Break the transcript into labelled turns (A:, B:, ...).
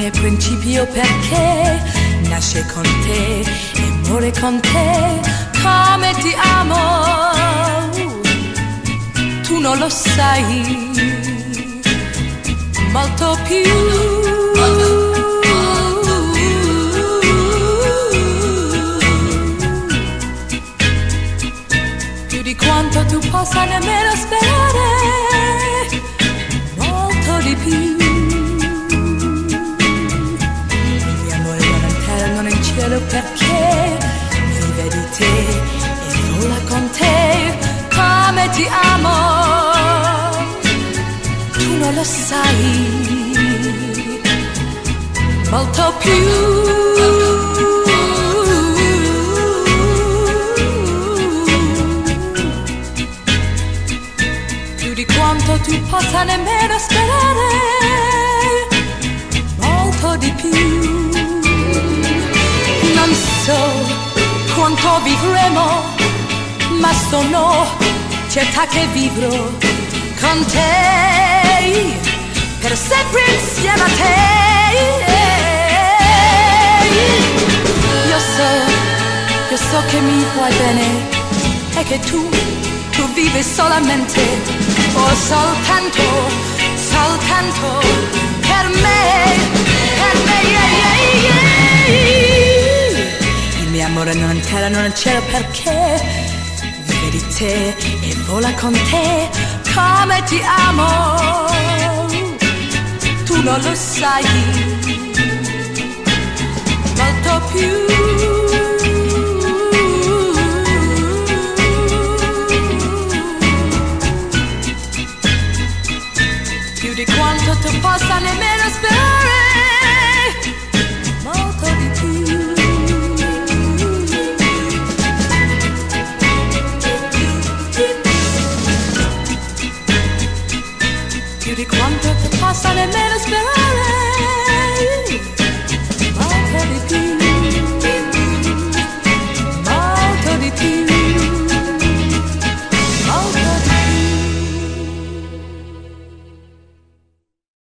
A: ogni principio perché nasce con te e muore con te. Come ti amo, tu non lo sai, molto più. Più di quanto tu possa nemmeno sperare, molto di più. Il mio amore non in terra, non in cielo, perché vive di te e vola con te. Come ti amo, tu non lo sai, molto più. Di quanto tu possa nemmeno sperare, molto di più. Non so quanto vivremo, ma sono certa che vivrò con te, per sempre insieme a te. Io so che mi vuoi bene e che tu vivi solamente, oh soltanto per me, yeah, yeah. Il mio amore non in terra, non in cielo, perché vive di te e vola con te. Come ti amo, tu non lo sai, molto più. Di quanto tu possa nemmeno sperare, molto di più. Più di quanto tu possa nemmeno sperare.